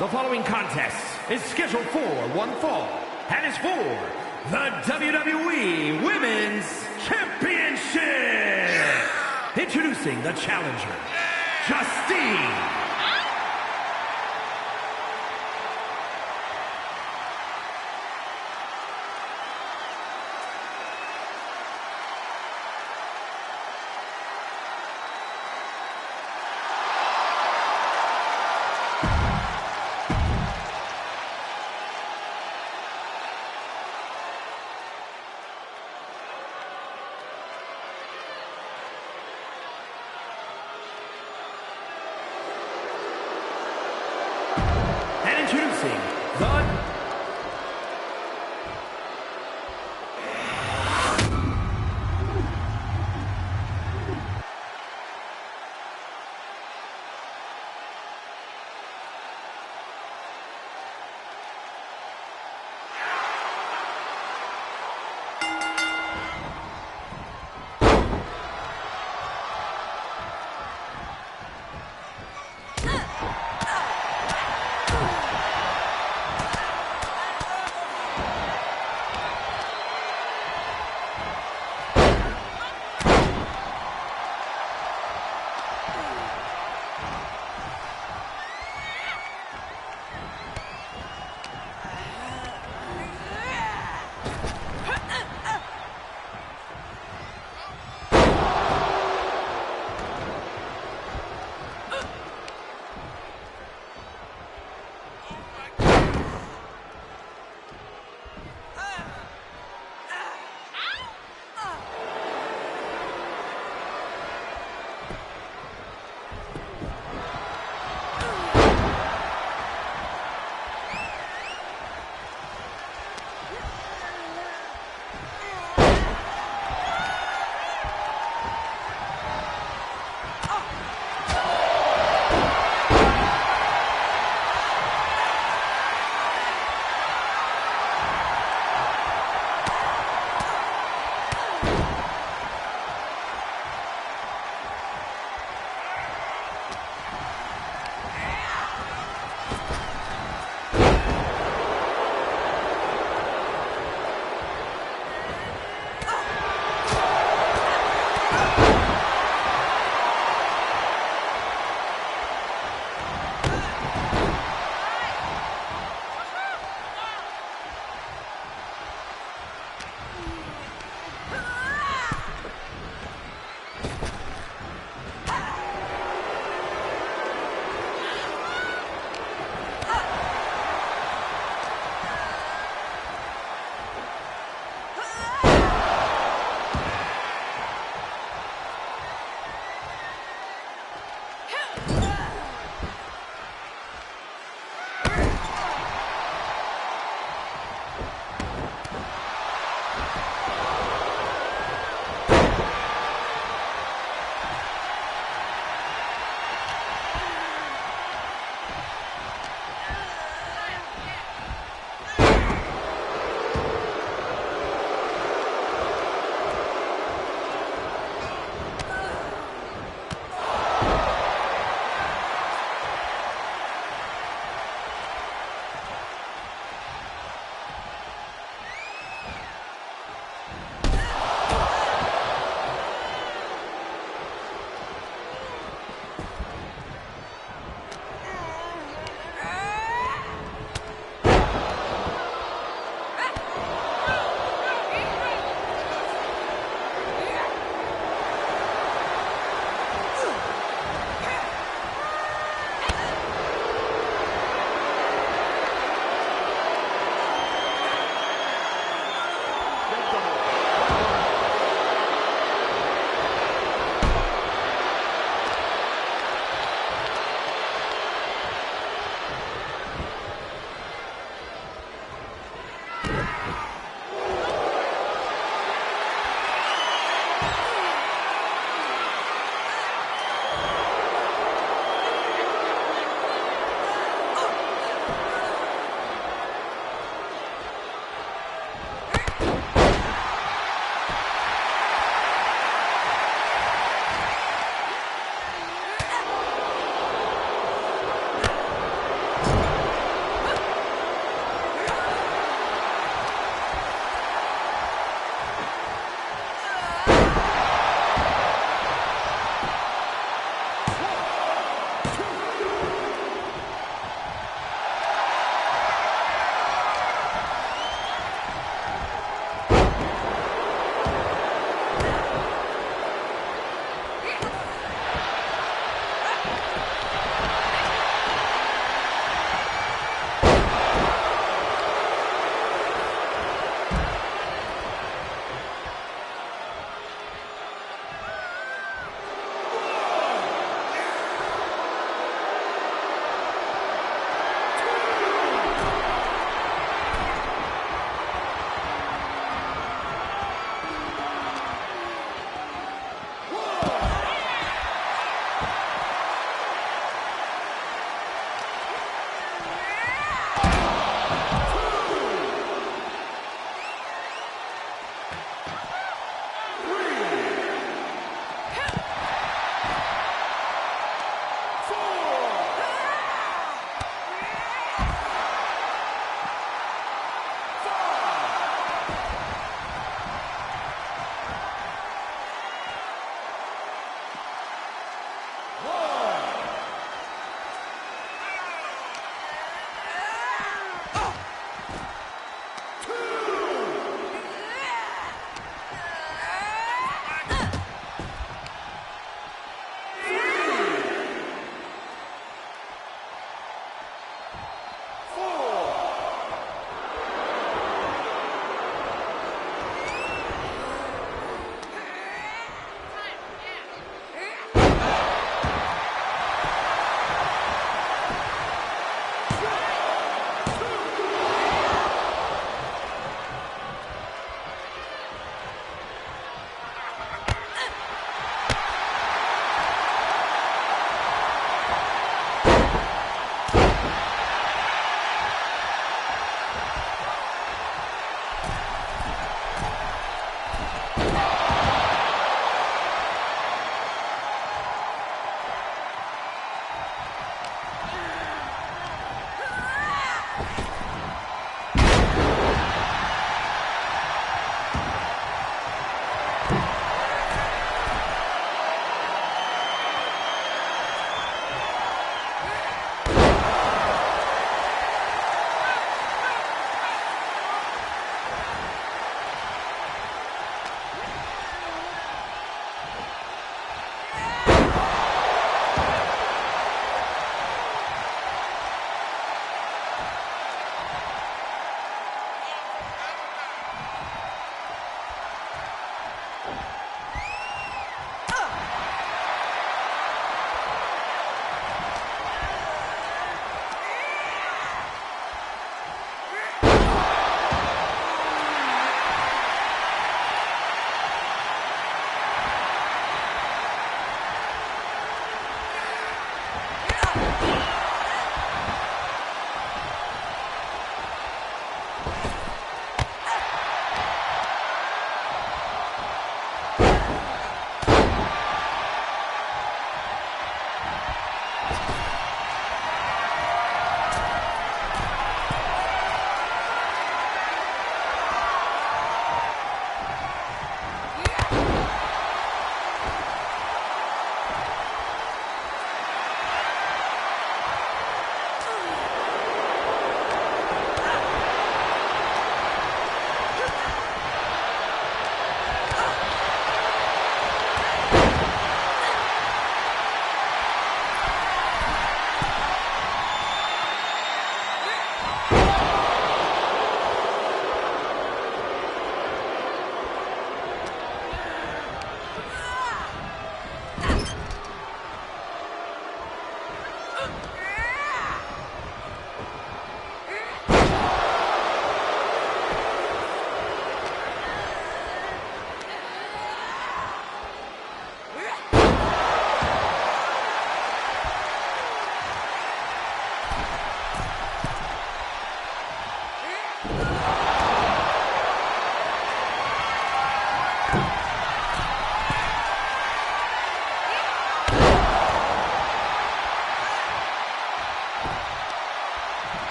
The following contest is scheduled for one fall and is for the WWE Women's Championship. Introducing the challenger, Justine. Introducing the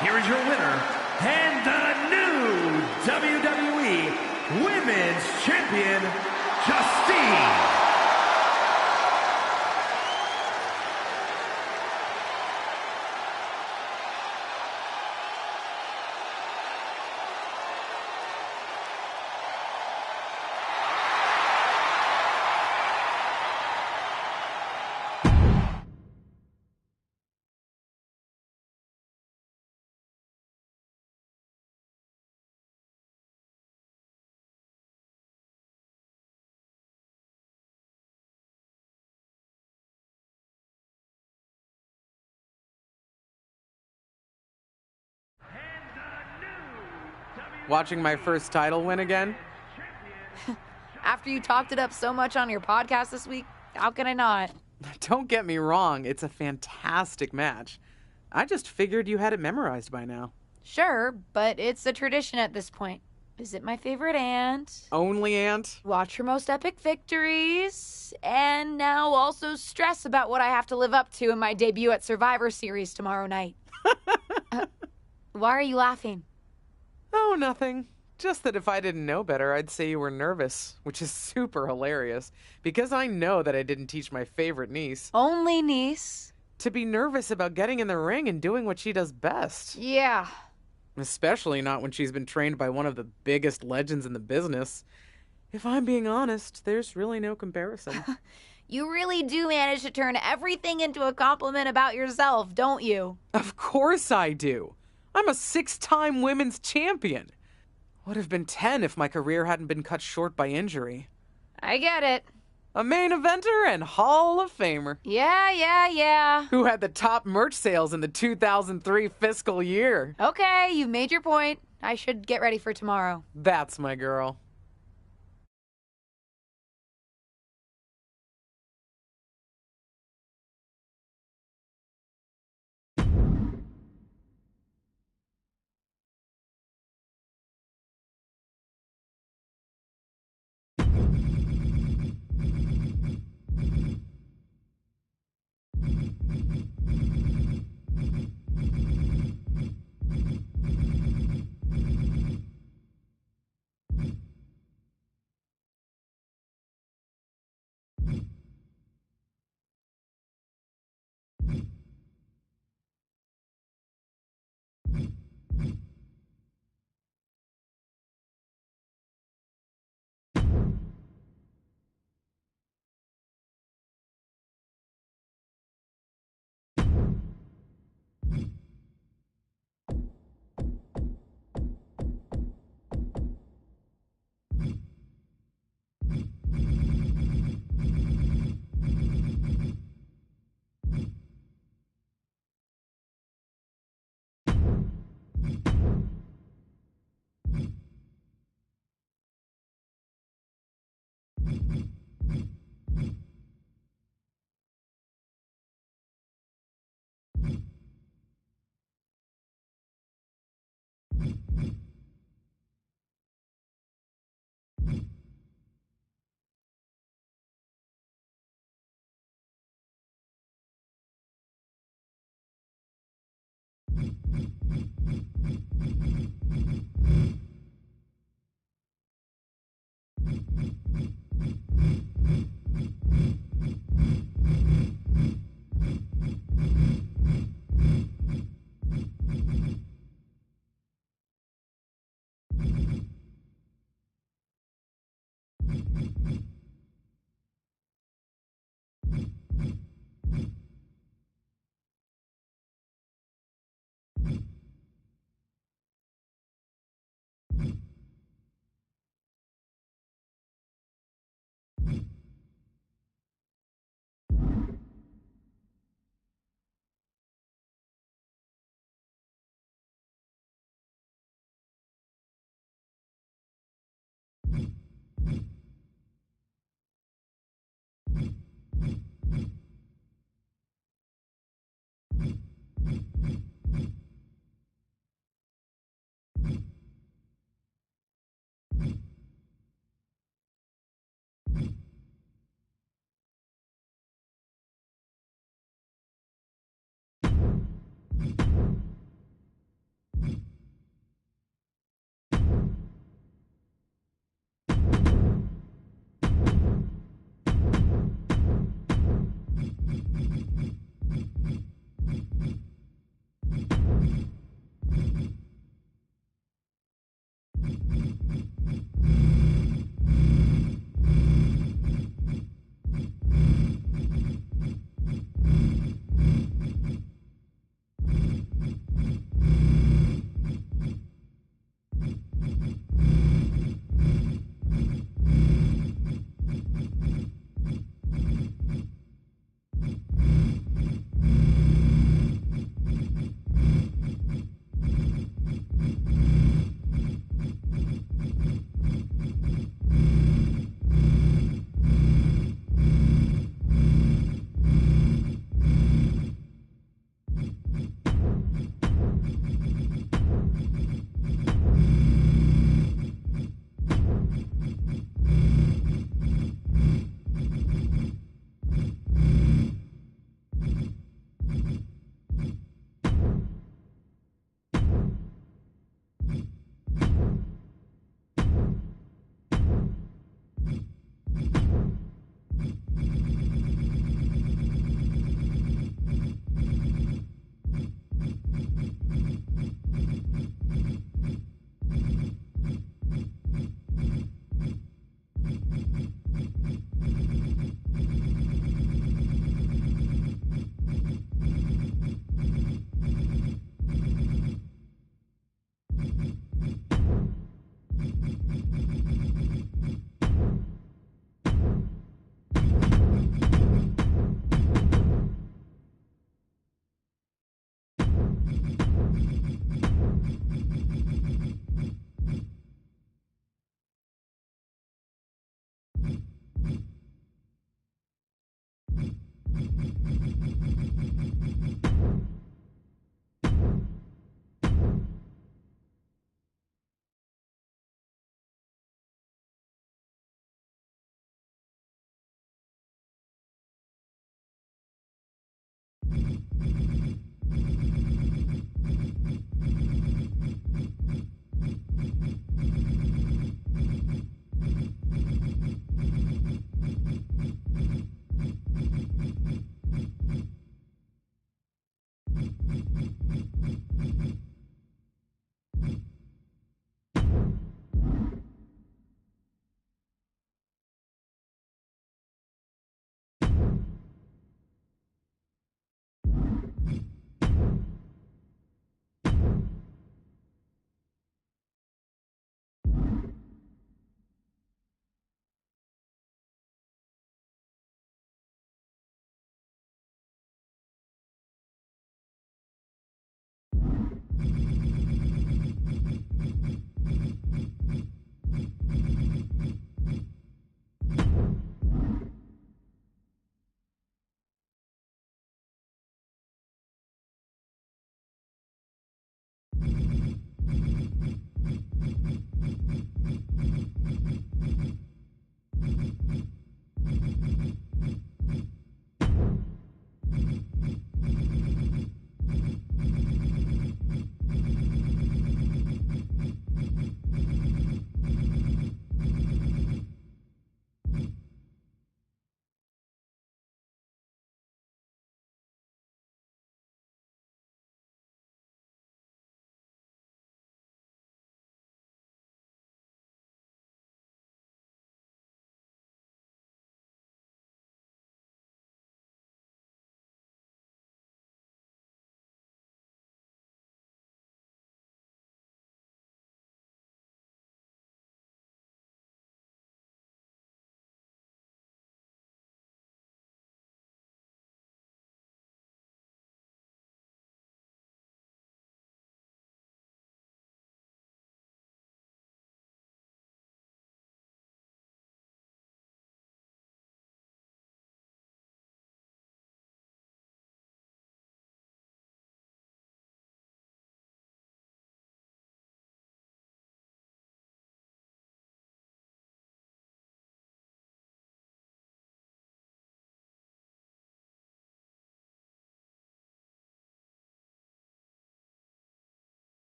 Here is your winner, and the new WWE Women's Champion, Justine watching my first title win again. After you talked it up so much on your podcast this week, how can I not? Don't get me wrong, it's a fantastic match. I just figured you had it memorized by now. Sure, but it's a tradition at this point. Visit my favorite aunt. Only aunt? Watch her most epic victories. And now also stress about what I have to live up to in my debut at Survivor Series tomorrow night. Why are you laughing? Oh, nothing. Just that if I didn't know better, I'd say you were nervous, which is super hilarious, because I know that I didn't teach my favorite niece Only niece. to be nervous about getting in the ring and doing what she does best. Yeah. Especially not when she's been trained by one of the biggest legends in the business. If I'm being honest, there's really no comparison. You really do manage to turn everything into a compliment about yourself, don't you? Of course I do. I'm a 6-time women's champion. Would have been 10 if my career hadn't been cut short by injury. I get it. A main eventer and Hall of Famer. Yeah. Who had the top merch sales in the 2003 fiscal year. Okay, you've made your point. I should get ready for tomorrow. That's my girl.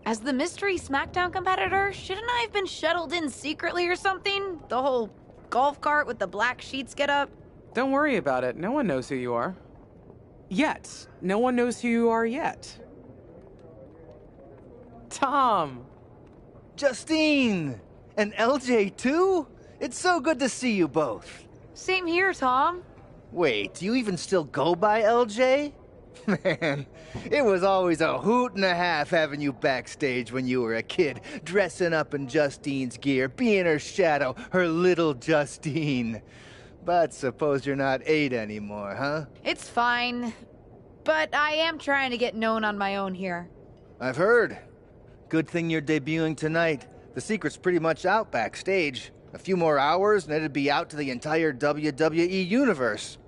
As the mystery SmackDown competitor, shouldn't I have been shuttled in secretly or something? The whole golf cart with the black sheets get up? Don't worry about it. No one knows who you are. Yet. No one knows who you are yet. Tom! Justine! And LJ too? It's so good to see you both. Same here, Tom. Wait, do you even still go by LJ? Man, it was always a hoot and a half having you backstage when you were a kid, dressing up in Justine's gear, being her shadow, her little Justine. But suppose you're not 8 anymore, huh? It's fine. But I am trying to get known on my own here. I've heard. Good thing you're debuting tonight. The secret's pretty much out backstage. A few more hours and it'd be out to the entire WWE universe.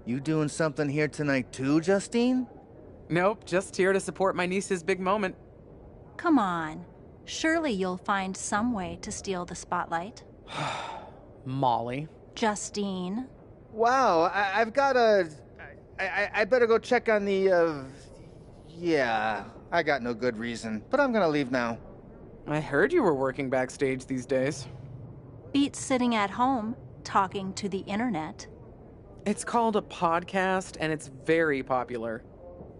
You doing something here tonight too, Justine? Nope, just here to support my niece's big moment. Come on. Surely you'll find some way to steal the spotlight. Molly. Justine. Wow, I've got a... I better go check on the, Yeah, I got no good reason, but I'm gonna leave now. I heard you were working backstage these days. Beats sitting at home, talking to the internet. It's called a podcast, and it's very popular.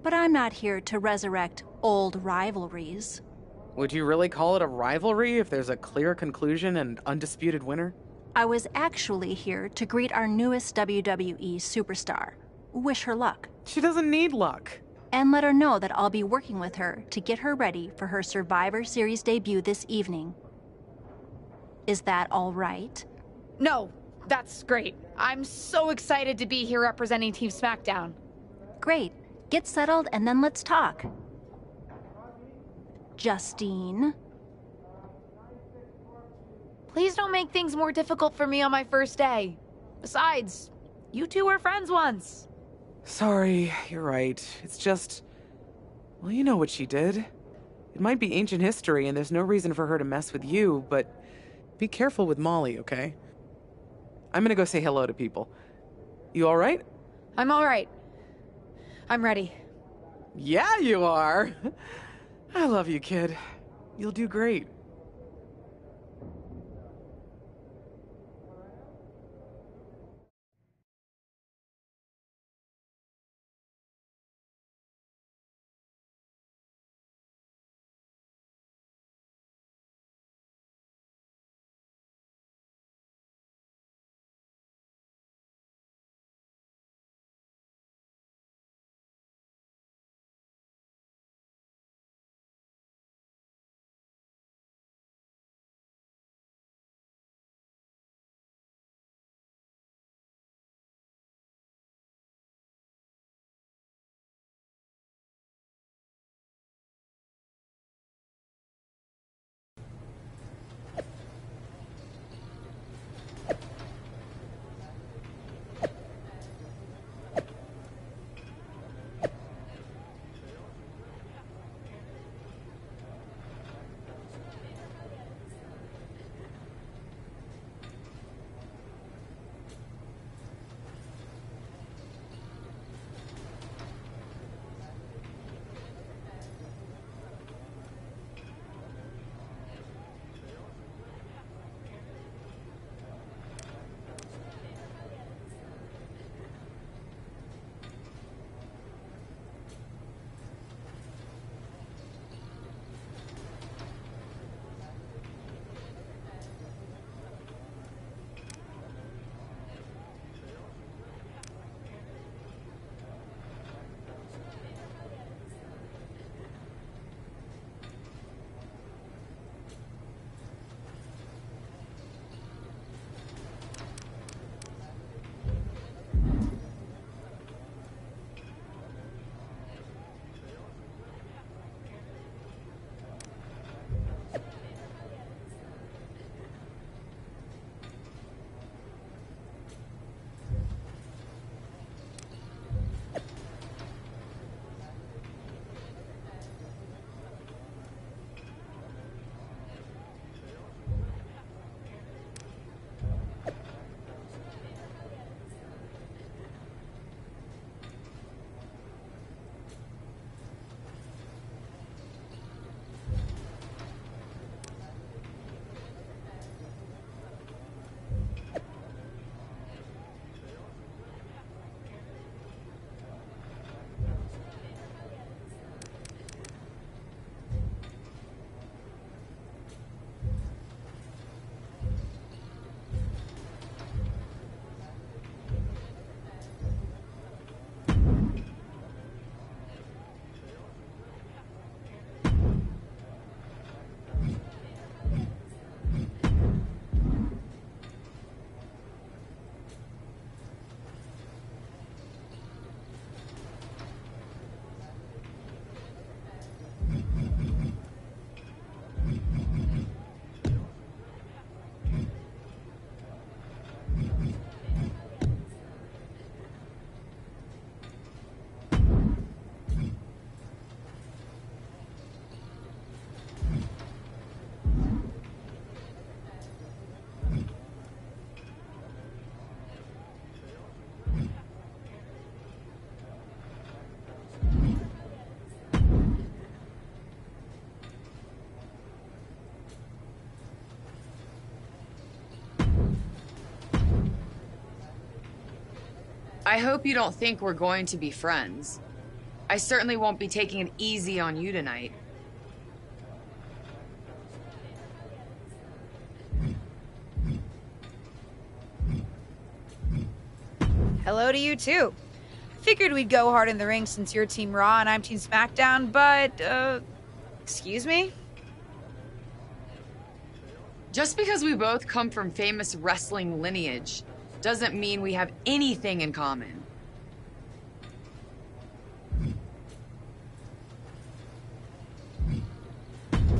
But I'm not here to resurrect old rivalries. Would you really call it a rivalry if there's a clear conclusion and undisputed winner? I was actually here to greet our newest WWE superstar. Wish her luck. She doesn't need luck. And let her know that I'll be working with her to get her ready for her Survivor Series debut this evening. Is that all right? No, that's great. I'm so excited to be here representing Team SmackDown. Great. Get settled and then let's talk. Justine. Please don't make things more difficult for me on my first day. Besides, you two were friends once. Sorry, you're right. It's just... Well, you know what she did. It might be ancient history and there's no reason for her to mess with you, but be careful with Molly, okay? I'm gonna go say hello to people. You alright? I'm all right. I'm ready. Yeah, you are. I love you, kid. You'll do great. I hope you don't think we're going to be friends. I certainly won't be taking it easy on you tonight. Hello to you, too. Figured we'd go hard in the ring since you're Team Raw and I'm Team SmackDown, but, excuse me? Just because we both come from famous wrestling lineage doesn't mean we have anything in common.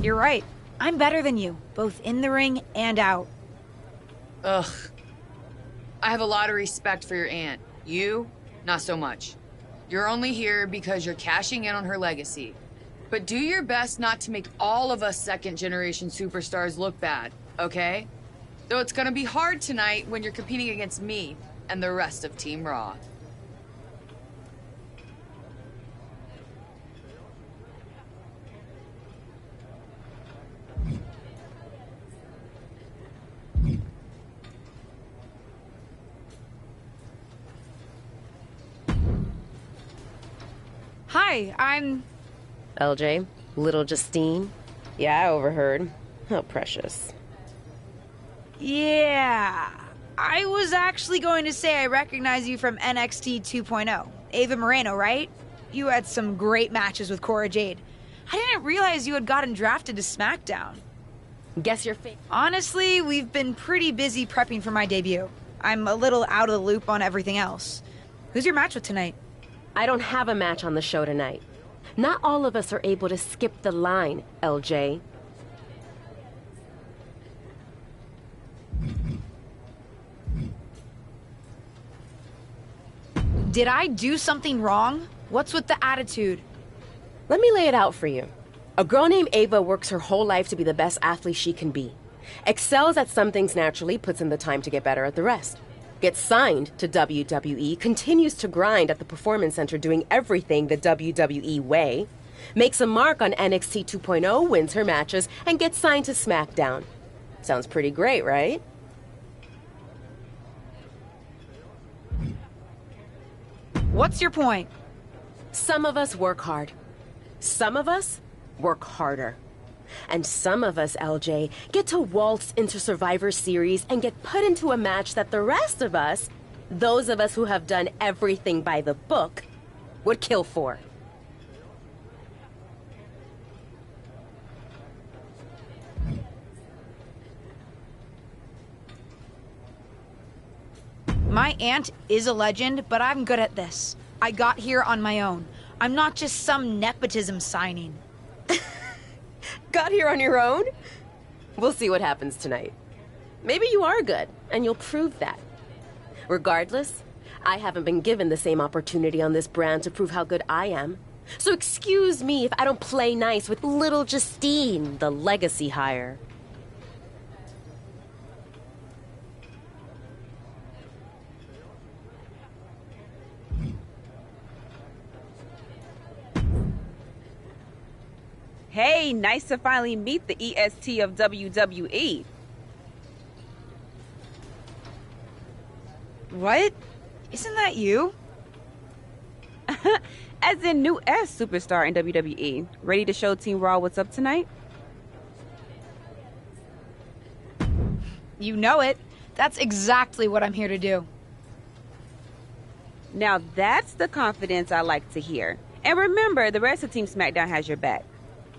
You're right. I'm better than you, both in the ring and out. Ugh. I have a lot of respect for your aunt. You, not so much. You're only here because you're cashing in on her legacy. But do your best not to make all of us second-generation superstars look bad, okay? Though it's gonna be hard tonight when you're competing against me and the rest of Team Raw. Hi, I'm... LJ, little Justine. Yeah, I overheard. How precious. Yeah... I was actually going to say I recognize you from NXT 2.0. Ava Moreno, right? You had some great matches with Cora Jade. I didn't realize you had gotten drafted to SmackDown. Guess your fate. Honestly, we've been pretty busy prepping for my debut. I'm a little out of the loop on everything else. Who's your match with tonight? I don't have a match on the show tonight. Not all of us are able to skip the line, LJ. Did I do something wrong? What's with the attitude? Let me lay it out for you. A girl named Ava works her whole life to be the best athlete she can be. Excels at some things naturally, puts in the time to get better at the rest. Gets signed to WWE, continues to grind at the Performance Center doing everything the WWE way, makes a mark on NXT 2.0, wins her matches, and gets signed to SmackDown. Sounds pretty great, right? What's your point? Some of us work hard. Some of us work harder. And some of us, LJ, get to waltz into Survivor Series and get put into a match that the rest of us, those of us who have done everything by the book, would kill for. My aunt is a legend, but I'm good at this. I got here on my own. I'm not just some nepotism signing. Got here on your own? We'll see what happens tonight. Maybe you are good, and you'll prove that. Regardless, I haven't been given the same opportunity on this brand to prove how good I am. So excuse me if I don't play nice with little Justine, the legacy hire. Hey, nice to finally meet the EST of WWE. What? Isn't that you? As in new S superstar in WWE. Ready to show Team Raw what's up tonight? You know it. That's exactly what I'm here to do. Now that's the confidence I like to hear. And remember, the rest of Team SmackDown has your back.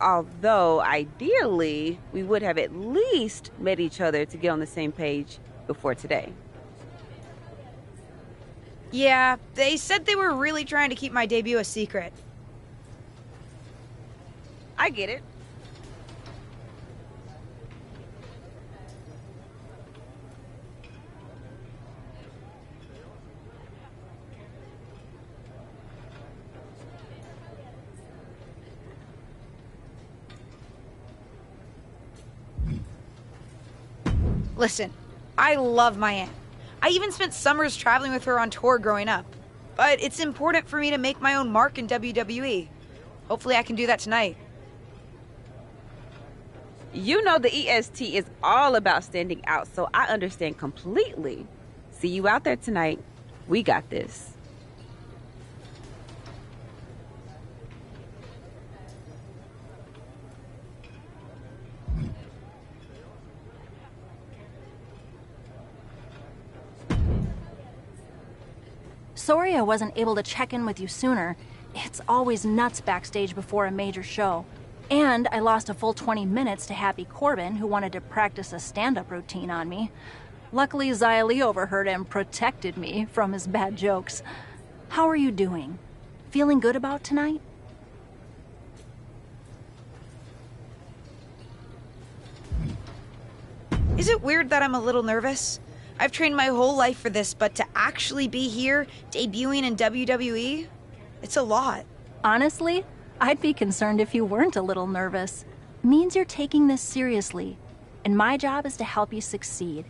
Although, ideally, we would have at least met each other to get on the same page before today. Yeah, they said they were really trying to keep my debut a secret. I get it. Listen, I love my aunt. I even spent summers traveling with her on tour growing up. But it's important for me to make my own mark in WWE. Hopefully I can do that tonight. You know the EST is all about standing out, so I understand completely. See you out there tonight. We got this. sorry I wasn't able to check in with you sooner. It's always nuts backstage before a major show. And I lost a full 20 minutes to Happy Corbin, who wanted to practice a stand-up routine on me. Luckily, Xia Li overheard and protected me from his bad jokes. How are you doing? Feeling good about tonight? Is it weird that I'm a little nervous? I've trained my whole life for this, but to actually be here, debuting in WWE, it's a lot. Honestly, I'd be concerned if you weren't a little nervous. Means you're taking this seriously, and my job is to help you succeed.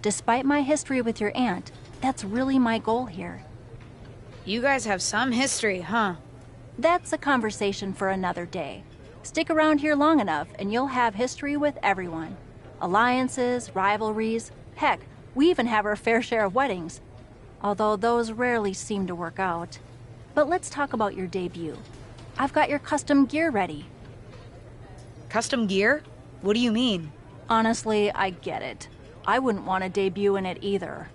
Despite my history with your aunt, that's really my goal here. You guys have some history, huh? That's a conversation for another day. Stick around here long enough, and you'll have history with everyone. Alliances, rivalries, heck, we even have our fair share of weddings. Although those rarely seem to work out. But let's talk about your debut. I've got your custom gear ready. Custom gear? What do you mean? Honestly, I get it. I wouldn't want to debut in it either.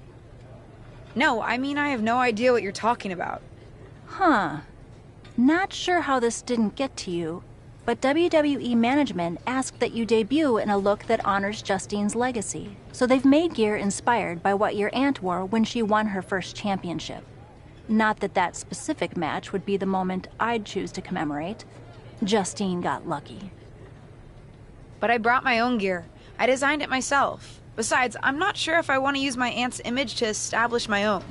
No, I mean I have no idea what you're talking about. Huh. Not sure how this didn't get to you, but WWE management asked that you debut in a look that honors Justine's legacy. So they've made gear inspired by what your aunt wore when she won her first championship. Not that that specific match would be the moment I'd choose to commemorate. Justine got lucky. But I brought my own gear. I designed it myself. Besides, I'm not sure if I want to use my aunt's image to establish my own.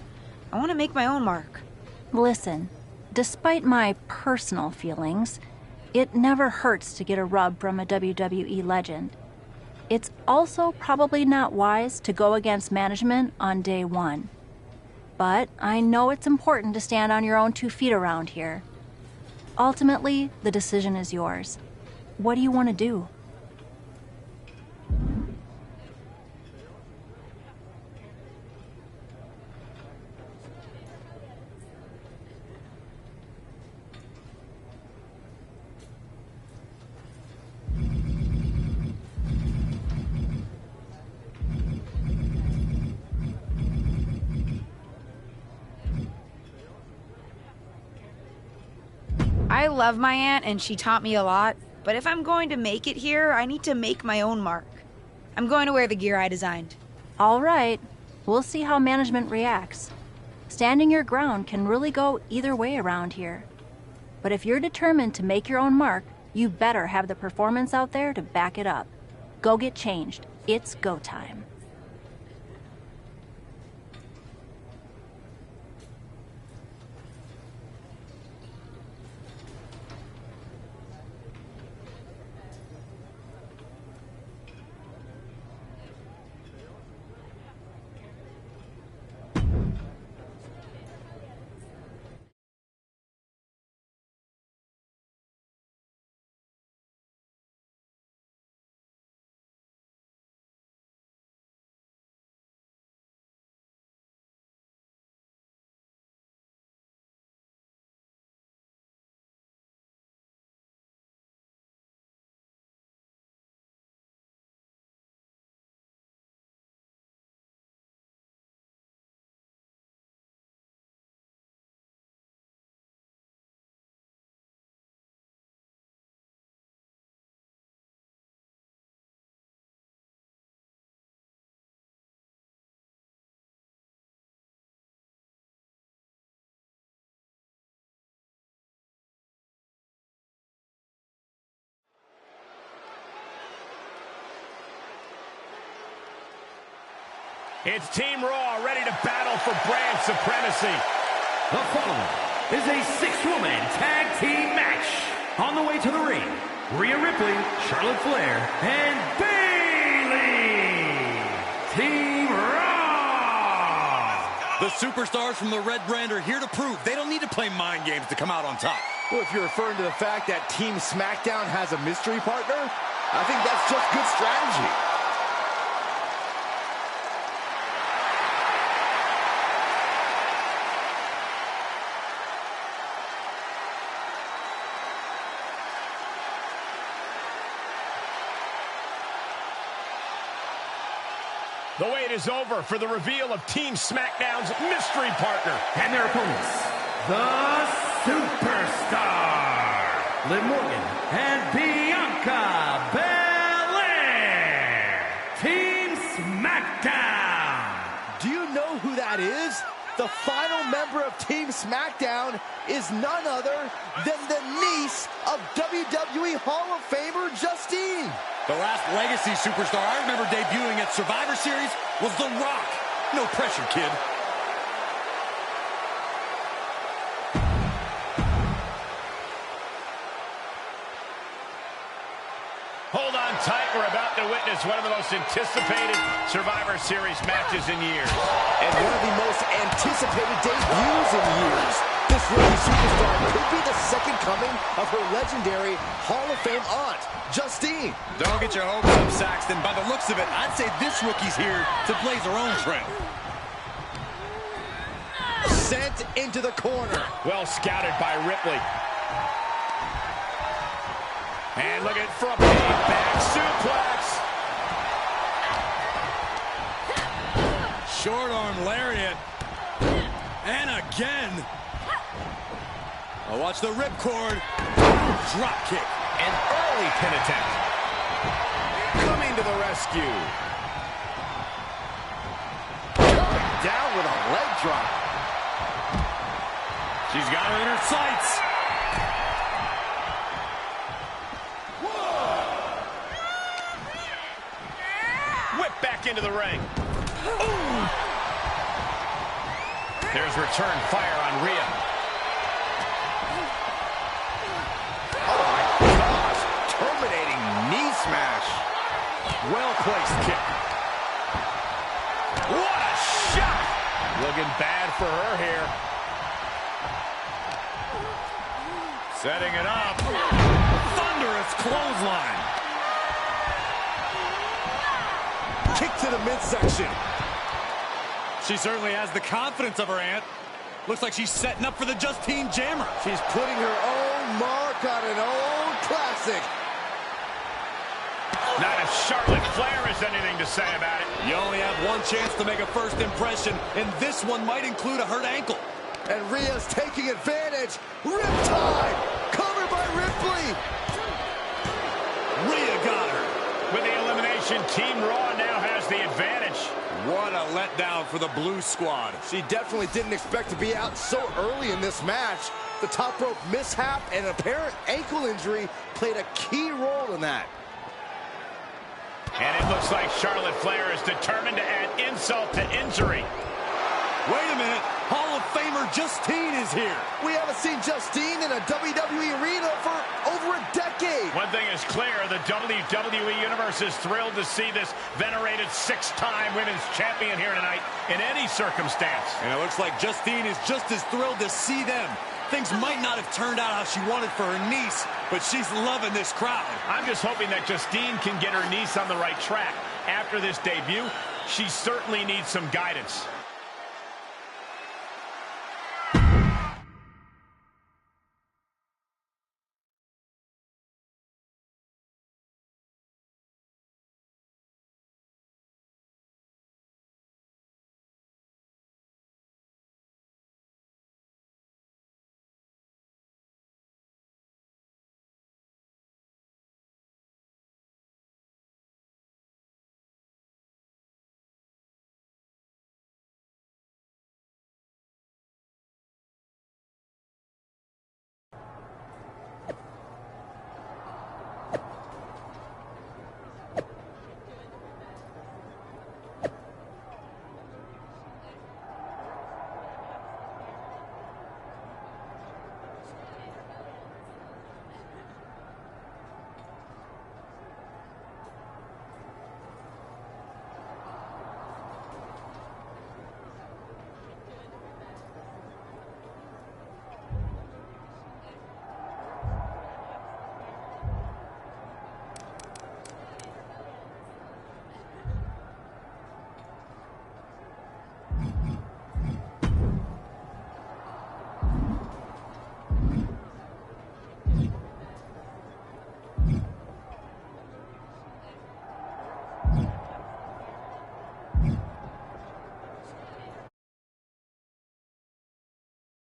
I want to make my own mark. Listen, despite my personal feelings, it never hurts to get a rub from a WWE legend. It's also probably not wise to go against management on day one. But I know it's important to stand on your own 2 feet around here. Ultimately, the decision is yours. What do you want to do? I love my aunt and she taught me a lot, but if I'm going to make it here, I need to make my own mark. I'm going to wear the gear I designed. All right. We'll see how management reacts. Standing your ground can really go either way around here. But if you're determined to make your own mark, you better have the performance out there to back it up. Go get changed. It's go time. It's Team Raw ready to battle for brand supremacy. The following is a 6-woman tag team match. On the way to the ring, Rhea Ripley, Charlotte Flair, and Bayley. Team Raw. The superstars from the Red Brand are here to prove they don't need to play mind games to come out on top. Well, if you're referring to the fact that Team SmackDown has a mystery partner, I think that's just good strategy. The wait is over for the reveal of Team SmackDown's mystery partner. And their opponents, the Superstar, Liv Morgan and Bianca Belair. Team SmackDown. Do you know who that is? The final member of Team SmackDown is none other than the niece of WWE Hall of Famer Justine. The last Legacy superstar I remember debuting at Survivor Series was The Rock. No pressure, kid. Hold on tight. We're about to witness one of the most anticipated Survivor Series matches in years. And one of the most anticipated debuts in years. This rookie superstar could be the second coming of her legendary Hall of Fame aunt, Justine. Don't get your hopes up, Saxton. By the looks of it, I'd say this rookie's here to blaze her own trail. Sent into the corner. Well scouted by Ripley. And look at from a back suplex. Short arm lariat. And again. Oh, watch the ripcord. Drop kick. An early pin attempt. Coming to the rescue. Down with a leg drop. She's got her in her sights. Whip back into the ring. Ooh. There's return fire on Rhea. Oh my gosh. Terminating knee smash. Well-placed kick. What a shot. Looking bad for her here. Setting it up. Thunderous clothesline. Kick to the midsection. She certainly has the confidence of her aunt. Looks like she's setting up for the Justine Jammer. She's putting her own mark on an old classic. Not if Charlotte Flair has anything to say about it. You only have one chance to make a first impression, and this one might include a hurt ankle. And Rhea's taking advantage. Riptide. Covered by Ripley. Rhea got her. With the elimination, Team Raw now has the advantage. What a letdown for the Blue Squad. She definitely didn't expect to be out so early in this match. The top rope mishap and apparent ankle injury played a key role in that. And it looks like Charlotte Flair is determined to add insult to injury. Wait a minute. Hall of Famer Justine is here. We haven't seen Justine in a WWE arena for over a decade. One thing is clear, the WWE Universe is thrilled to see this venerated six-time women's champion here tonight in any circumstance. And it looks like Justine is just as thrilled to see them. Things might not have turned out how she wanted for her niece, but she's loving this crowd. I'm just hoping that Justine can get her niece on the right track. After this debut, she certainly needs some guidance.